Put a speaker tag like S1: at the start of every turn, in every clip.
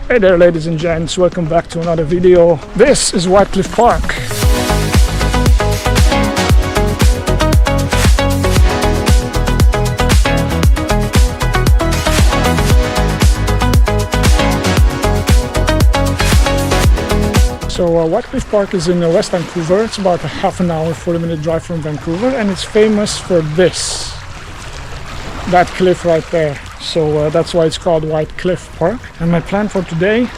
S1: Hey there ladies and gents, welcome back to another video. This is White Cliff Park. So White Cliff Park is in West Vancouver. It's about a half an hour, 40-minute drive from Vancouver, and it's famous for that cliff right there. So that's why it's called White Cliff Park. And my plan for today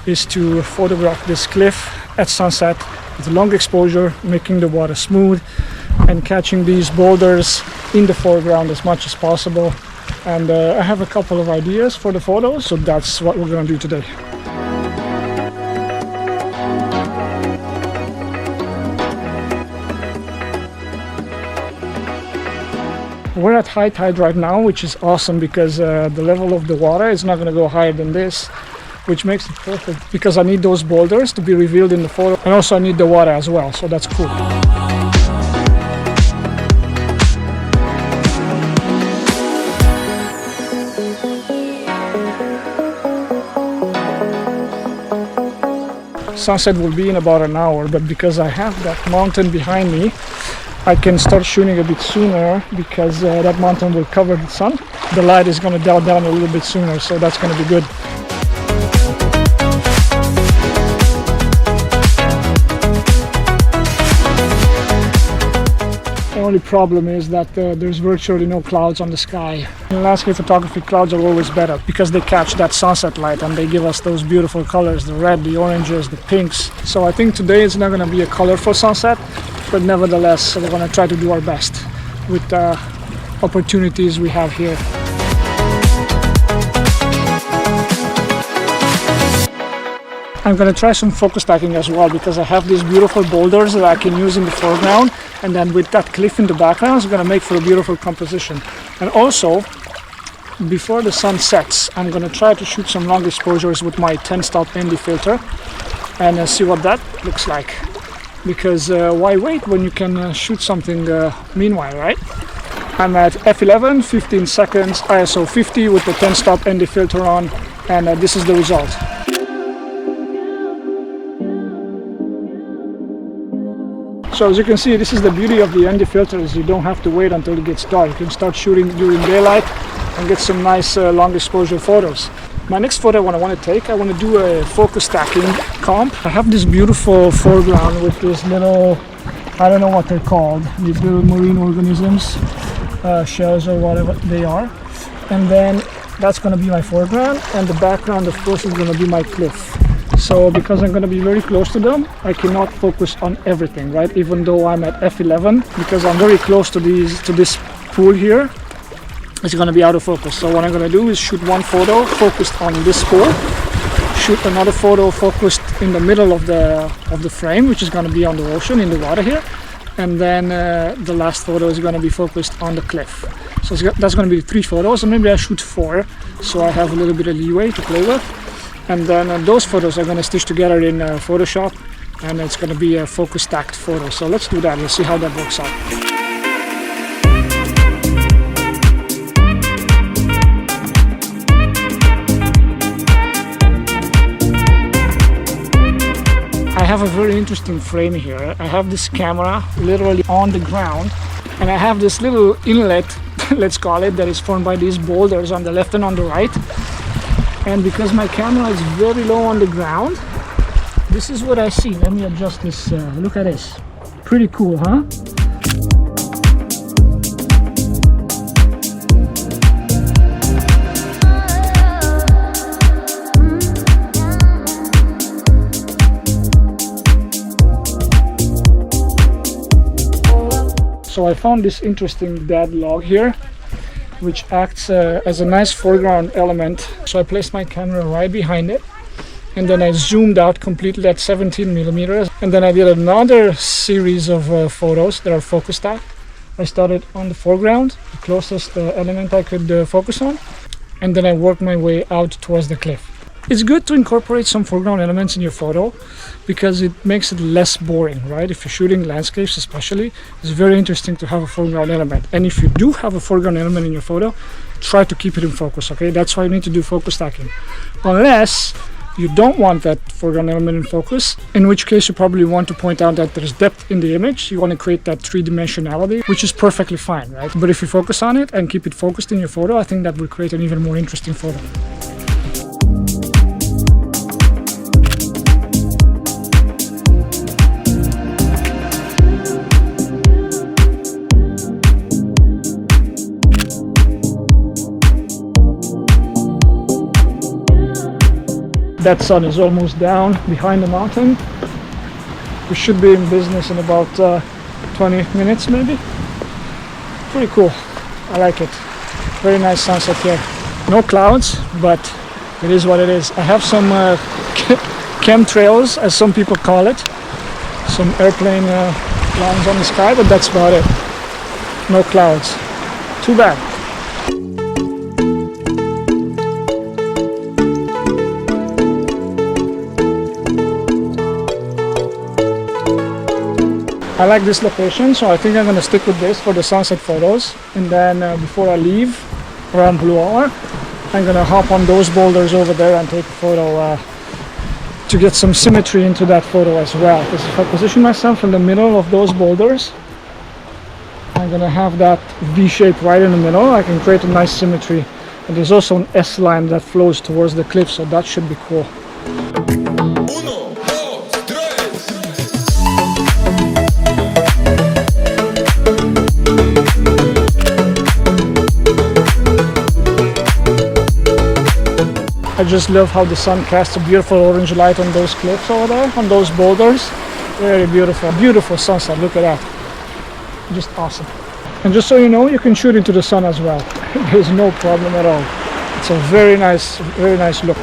S1: is to photograph this cliff at sunset with long exposure, making the water smooth and catching these boulders in the foreground as much as possible. And I have a couple of ideas for the photos, so that's what we're going to do today. We're at high tide right now, which is awesome because the level of the water is not going to go higher than this, which makes it perfect because I need those boulders to be revealed in the photo, and also I need the water as well, so that's cool. Sunset will be in about an hour, but because I have that mountain behind me, I can start shooting a bit sooner because that mountain will cover the sun. The light is going to dial down a little bit sooner, so that's going to be good. The only problem is that there's virtually no clouds on the sky. In landscape photography, clouds are always better because they catch that sunset light and they give us those beautiful colors, the red, the oranges, the pinks. So I think today is not going to be a colorful sunset, but nevertheless we're going to try to do our best with the opportunities we have here. I'm going to try some focus stacking as well because I have these beautiful boulders that I can use in the foreground, and then with that cliff in the background it's going to make for a beautiful composition. And also, before the sun sets, I'm going to try to shoot some long exposures with my 10-stop ND filter and see what that looks like. Because why wait when you can shoot something meanwhile, right? I'm at f11, 15 seconds, ISO 50 with the 10-stop ND filter on, and this is the result. So as you can see, this is the beauty of the ND filter, is you don't have to wait until it gets dark. You can start shooting during daylight and get some nice long exposure photos. My next photo I want to do a focus stacking comp. I have this beautiful foreground with this little, I don't know what they're called, these little marine organisms, shells or whatever they are. And then that's going to be my foreground, and the background of course is going to be my cliff. So because I'm going to be very close to them, I cannot focus on everything, right? Even though I'm at f11, because I'm very close to this pool here, it's going to be out of focus. So what I'm going to do is shoot one photo focused on this pool, shoot another photo focused in the middle of the frame, which is going to be on the ocean, in the water here, and then the last photo is going to be focused on the cliff. So that's going to be 3 photos, and maybe I shoot 4, so I have a little bit of leeway to play with. And then those photos are going to stitch together in Photoshop, and it's going to be a focus stacked photo. So let's do that and see how that works out. I have a very interesting frame here. I have this camera literally on the ground, and I have this little inlet, let's call it, that is formed by these boulders on the left and on the right. And because my camera is very low on the ground, this is what I see. Let me adjust this. Look at this. Pretty cool, huh? So I found this interesting dead log here, which acts as a nice foreground element. So I placed my camera right behind it, and then I zoomed out completely at 17 millimeters, and then I did another series of photos that are focus stacked. I started on the foreground, the closest element I could focus on, and then I worked my way out towards the cliff. It's good to incorporate some foreground elements in your photo because it makes it less boring, right? If you're shooting landscapes especially, it's very interesting to have a foreground element. And if you do have a foreground element in your photo, try to keep it in focus, okay? That's why you need to do focus stacking. Unless you don't want that foreground element in focus, in which case you probably want to point out that there's depth in the image. You want to create that three-dimensionality, which is perfectly fine, right? But if you focus on it and keep it focused in your photo, I think that will create an even more interesting photo. That sun is almost down behind the mountain. We should be in business in about 20 minutes maybe. Pretty cool. I like it. Very nice sunset here. No clouds, but it is what it is. I have some chemtrails, as some people call it. Some airplane lines on the sky, but that's about it. No clouds. Too bad. I like this location, so I think I'm going to stick with this for the sunset photos. And then before I leave, around Blue Hour, I'm going to hop on those boulders over there and take a photo to get some symmetry into that photo as well. Because if I position myself in the middle of those boulders, I'm going to have that V shape right in the middle. I can create a nice symmetry. And there's also an S line that flows towards the cliff, so that should be cool. I just love how the sun casts a beautiful orange light on those cliffs over there, on those boulders. Very beautiful, beautiful sunset, look at that. Just awesome. And just so you know, you can shoot into the sun as well. There's no problem at all. It's a very nice look.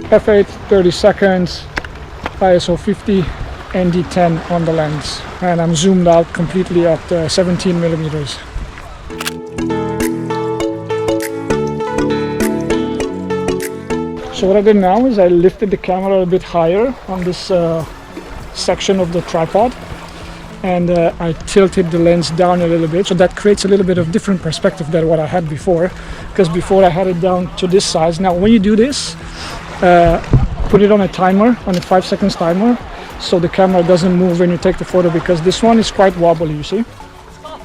S1: F8 30 seconds, ISO 50, ND10 on the lens, and I'm zoomed out completely at 17 millimeters. So what I did now is I lifted the camera a bit higher on this section of the tripod, and I tilted the lens down a little bit, so that creates a little bit of different perspective than what I had before, because before I had it down to this size. Now when you do this, put it on a timer, on a 5 seconds timer, so the camera doesn't move when you take the photo, because this one is quite wobbly, you see,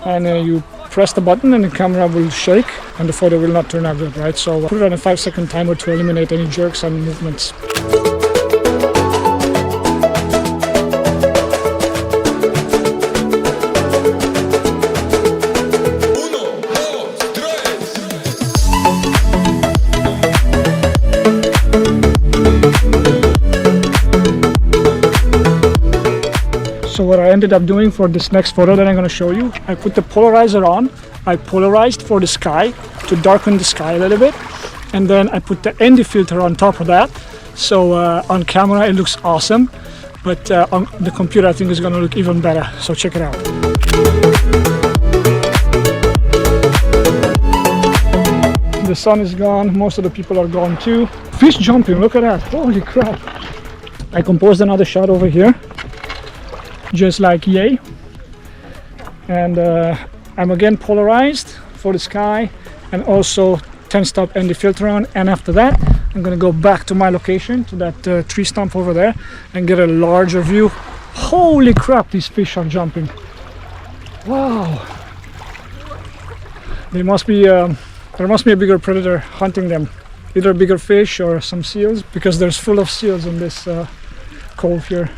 S1: and you press the button and the camera will shake and the photo will not turn out good, right? So put it on a 5 second timer to eliminate any jerks and movements. So what I ended up doing for this next photo that I'm going to show you, I put the polarizer on, I polarized for the sky to darken the sky a little bit, and then I put the ND filter on top of that. So on camera it looks awesome, but on the computer I think it's going to look even better. So check it out. The sun is gone, most of the people are gone too. Fish jumping, look at that, holy crap. I composed another shot over here, just like yay, and I'm again polarized for the sky and also 10-stop ND filter on, and after that I'm gonna go back to my location, to that tree stump over there, and get a larger view. Holy crap, these fish are jumping. Wow, there must be a bigger predator hunting them, either a bigger fish or some seals, because there's full of seals in this cove here.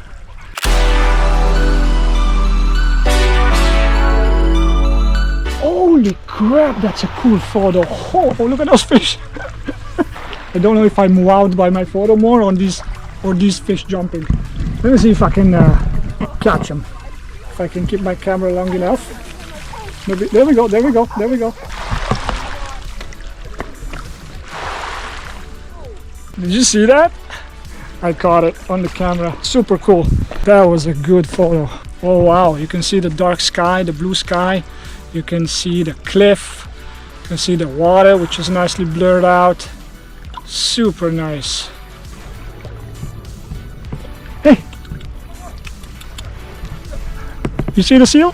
S1: Holy crap, that's a cool photo. Oh, look at those fish. I don't know if I'm wowed by my photo more on these fish jumping. Let me see if I can catch them. If I can keep my camera long enough. Maybe, there we go. Did you see that? I caught it on the camera. Super cool. That was a good photo. Oh wow, you can see the dark sky, the blue sky. You can see the cliff, you can see the water, which is nicely blurred out. Super nice. You see the seal?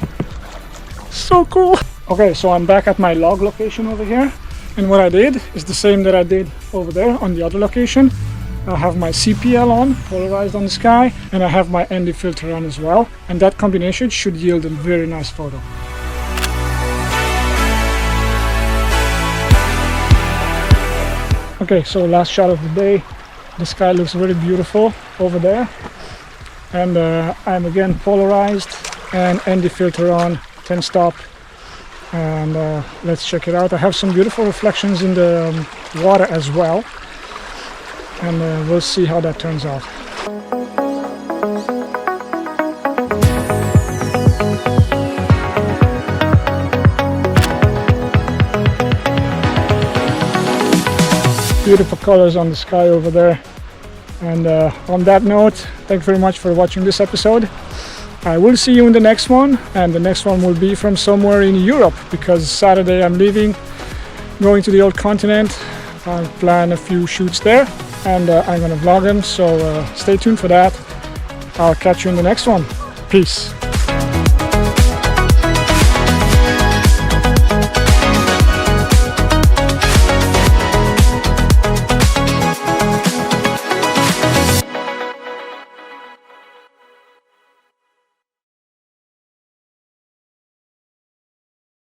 S1: So cool. Okay, so I'm back at my log location over here, and what I did is the same that I did over there on the other location. I have my CPL on, polarized on the sky, and I have my ND filter on as well, and that combination should yield a very nice photo. Okay, so last shot of the day. The sky looks really beautiful over there, and I'm again polarized and ND filter on, 10 stop, and let's check it out. I have some beautiful reflections in the water as well, and we'll see how that turns out. Beautiful colors on the sky over there. And on that note, thank you very much for watching this episode. I will see you in the next one, and the next one will be from somewhere in Europe, because Saturday I'm leaving, going to the old continent. I plan a few shoots there, and I'm gonna vlog them, so stay tuned for that. I'll catch you in the next one. Peace.